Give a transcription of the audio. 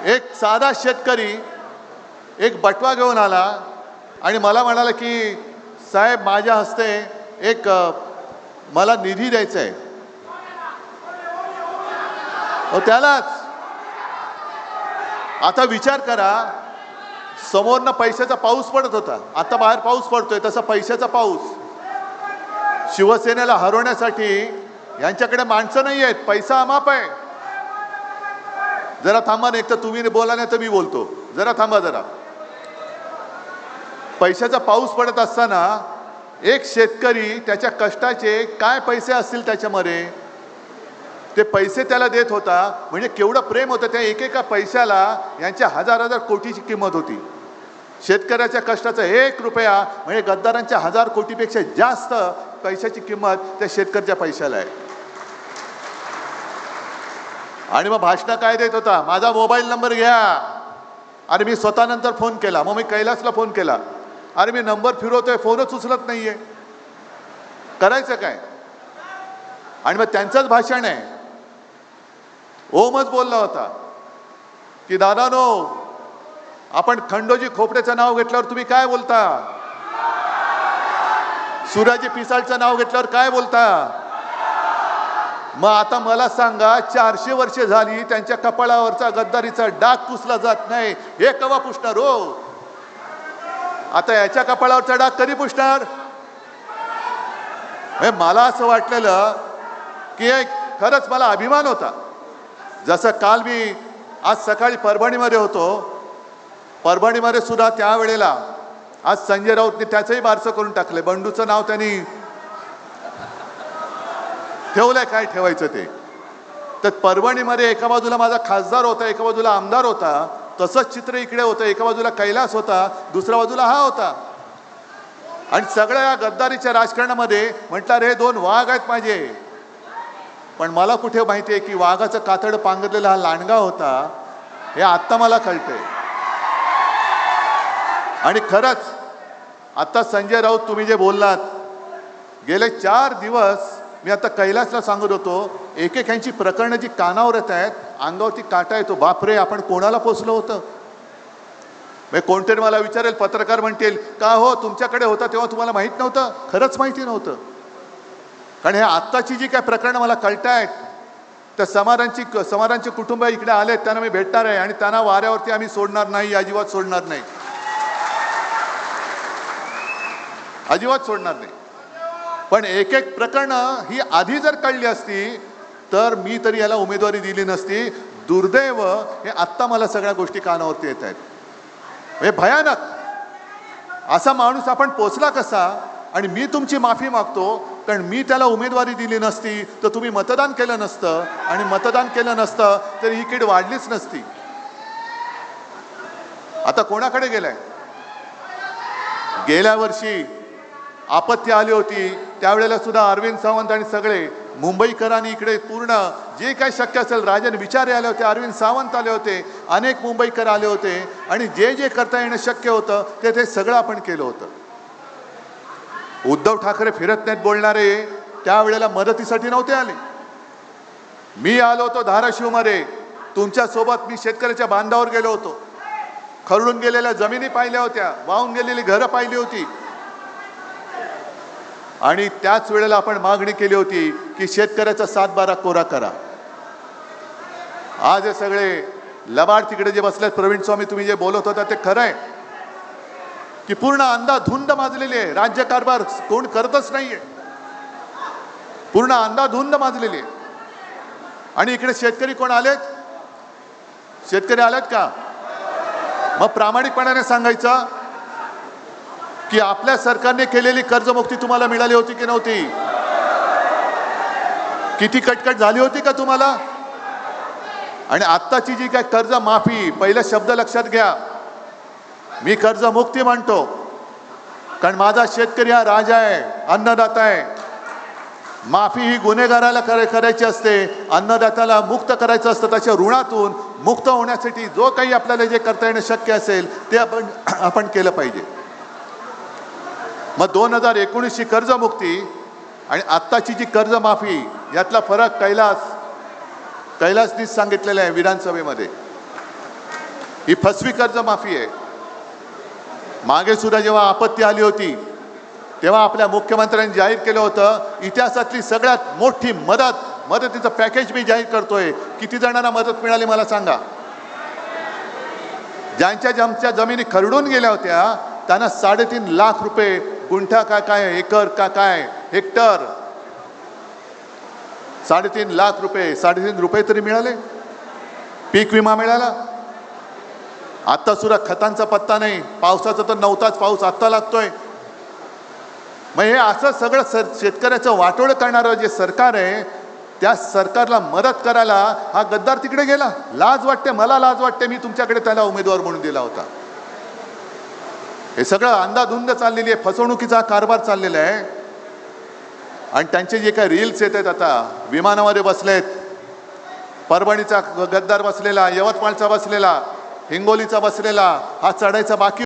एक साधा शेतकरी एक बटवा घेऊन आला आणि मला म्हणाला की साहेब माझ्या हस्ते एक मला निधी द्यायचा आहे. त्यालाच आता विचार करा, समोरनं पैशाचा पाऊस पडत होता, आता बाहेर पाऊस पडतोय, तसा पैशाचा पाऊस. शिवसेनेला हरवण्यासाठी यांच्याकडे माणसं नाही आहेत, पैसा अमाप आहे. जरा थांबा, नाही तर तुम्ही बोला नाही तर मी बोलतो. जरा थांबा जरा. पैशाचा पाऊस पडत असताना एक शेतकरी त्याच्या कष्टाचे काय पैसे असतील त्याच्यामध्ये ते पैसे त्याला देत होता. म्हणजे केवढं प्रेम होतं त्या एकेका पैशाला. यांच्या हजार हजार कोटीची किंमत होती. शेतकऱ्याच्या कष्टाचा 1 रुपया म्हणजे गद्दारांच्या 1000 कोटीपेक्षा जास्त पैशाची किंमत त्या शेतकऱ्याच्या पैशाला आहे. आणि मग भाषण काय देत होता, माझा मोबाईल नंबर घ्या. अरे मी स्वतः नंतर फोन केला, मग मी कैलासला फोन केला, अरे मी नंबर फिरवतोय, फोनच उचलत नाहीये, करायचं काय. आणि मग त्यांचंच भाषण आहे. ओमच बोलला होता की दादानो, आपण खंडोजी खोपडेचं नाव घेतल्यावर तुम्ही काय बोलता, सूर्याजी पिसाळचं नाव घेतल्यावर काय बोलता. मग आता मला सांगा, 400 वर्षे झाली त्यांच्या कपाळावरचा गद्दारीचा डाग पुसला जात नाही, हे केव्हा पुसणार हो. आता याच्या कपाळावरचा डाग कधी पुसणार. मला असं वाटलेलं की खरंच मला अभिमान होता. जसं काल मी आज सकाळी परभणीमध्ये होतो, परभणीमध्ये सुद्धा त्यावेळेला आज संजय राऊतने त्याचंही बारसं करून टाकले. बंडूचं नाव त्यांनी ठेवलंय, काय ठेवायचं ते. तर परभणीमध्ये एका बाजूला माझा खासदार होता, एका बाजूला आमदार होता. तसंच चित्र इकडे होतं, एका बाजूला कैलास होता, दुसऱ्या बाजूला हा होता. आणि सगळ्या या गद्दारीच्या राजकारणामध्ये म्हटलं रे 2 वाघ आहेत माझे. पण मला कुठे माहिती आहे की वाघाचं कातड पांघरलेला हा लांडगा होता, हे आत्ता मला कळतंय. आणि खरंच आता संजय राऊत तुम्ही जे बोललात, गेले 4 दिवस मी आता कैलासला सांगत होतो, एक यांची प्रकरणं जी कानावर येत आहेत, अंगावरती काटा येतो. बापरे, आपण कोणाला पोचलो होतं. कोणतरी मला विचारेल, पत्रकार म्हणतील का हो तुमच्याकडे होता तेव्हा तुम्हाला माहित नव्हतं. खरंच माहिती नव्हतं. कारण हे आत्ताची जी काय प्रकरणं मला कळतायत, त्या समारांचे कुटुंब इकडे आलेत, त्यांना मी भेटणार आहे आणि त्यांना वाऱ्यावरती आम्ही सोडणार नाही, अजिबात सोडणार नाही, अजिबात सोडणार नाही. पण एक प्रकरणं ही आधी जर कळली असती तर मी तरी याला उमेदवारी दिली नसती. दुर्दैव हे आत्ता मला सगळ्या गोष्टी कानावरती येत आहेत. हे भयानक. असा माणूस आपण पोचला कसा. आणि मी तुमची माफी मागतो, कारण मी त्याला उमेदवारी दिली नसती तर तुम्ही मतदान केलं नसतं, आणि मतदान केलं नसतं तर ही कीड वाढलीच नसती. आता कोणाकडे गेलाय. गेल्या वर्षी आपत्ती आली होती त्यावेळेला सुद्धा अरविंद सावंत आणि सगळे मुंबईकरांनी इकडे पूर्ण जे काही शक्य असेल, राजन विचारे आले होते, अरविंद सावंत आले होते, अनेक मुंबईकर आले होते, आणि जे जे करता येणं शक्य होतं ते सगळं आपण केलं होतं. उद्धव ठाकरे फिरत नाहीत बोलणारे त्यावेळेला मदतीसाठी नव्हते आले. मी आलो होतो धाराशिवमध्ये तुमच्या सोबत. मी शेतकऱ्याच्या बांधावर गेलो होतो, खरडून गेलेल्या जमिनी पाहिल्या होत्या, वाहून गेलेली घरं पाहिली होती. आणि त्याच वेळेला आपण मागणी केली होती की शेतकऱ्याचा 7-12 कोरा करा. आज हे सगळे लबाड तिकडे जे बसलेत, प्रवीण स्वामी तुम्ही जे बोलत होता ते खरं आहे की पूर्ण अंधाधुंद माजलेली आहे. राज्यकारभार कोण करतच नाहीये, पूर्ण अंधाधुंद माजलेली आहे. आणि इकडे शेतकरी कोण आलेत, शेतकरी आलेत का. मग प्रामाणिकपणाने सांगायचं की आपल्या सरकारने केलेली कर्जमुक्ती तुम्हाला मिळाली होती की नव्हती. किती कटकट झाली होती का तुम्हाला. आणि आत्ताची जी काय कर्ज माफी, पहिला शब्द लक्षात घ्या, मी कर्जमुक्ती म्हणतो कारण माझा शेतकरी हा राजा आहे, अन्नदाता आहे. माफी ही गुन्हेगाराला करायची असते, अन्नदात्याला मुक्त करायचं असतं. त्याच्या ऋणातून मुक्त होण्यासाठी जो काही आपल्याला जे करता येणं शक्य असेल ते आपण केलं पाहिजे. मग 2019ची कर्जमुक्ती आणि आत्ताची जी कर्जमाफी यातला फरक कैलास कैलासनीच सांगितलेलं आहे विधानसभेमध्ये. ही फसवी कर्जमाफी आहे. मागे सुद्धा जेव्हा आपत्ती आली होती तेव्हा आपल्या मुख्यमंत्र्यांनी जाहीर केलं होतं इतिहासातली सगळ्यात मोठी मदतीचं पॅकेज मी जाहीर करतोय. किती जणांना मदत मिळाली मला सांगा. ज्यांच्या जमिनी खरडून गेल्या होत्या त्यांना 3.5 लाख रुपये गुंठा का काय, एकर का काय, हेक्टर 3.5 लाख रुपये, 3.5 रुपये तरी मिळाले. पीक विमा मिळाला. आता सुद्धा खतांचा पत्ता नाही. पावसाचा तर नव्हताच, पाऊस आत्ता लागतोय. मग हे असं सगळं शेतकऱ्याचं वाटोळं करणारं जे सरकार आहे त्या सरकारला मदत करायला हा गद्दार तिकडे गेला. लाज वाटते, मला लाज वाटते. मी तुमच्याकडे त्याला उमेदवार म्हणून दिला होता. हे सगळं अंधाधुंद चाललेली आहे, फसवणुकीचा कारभार चाललेला आहे. आणि त्यांचे जे काही रील्स येत आहेत, आता विमानामध्ये बसलेत, परभणीचा गद्दार बसलेला, यवतमाळचा बसलेला, हिंगोलीचा बसलेला, हा चढायचा बाकी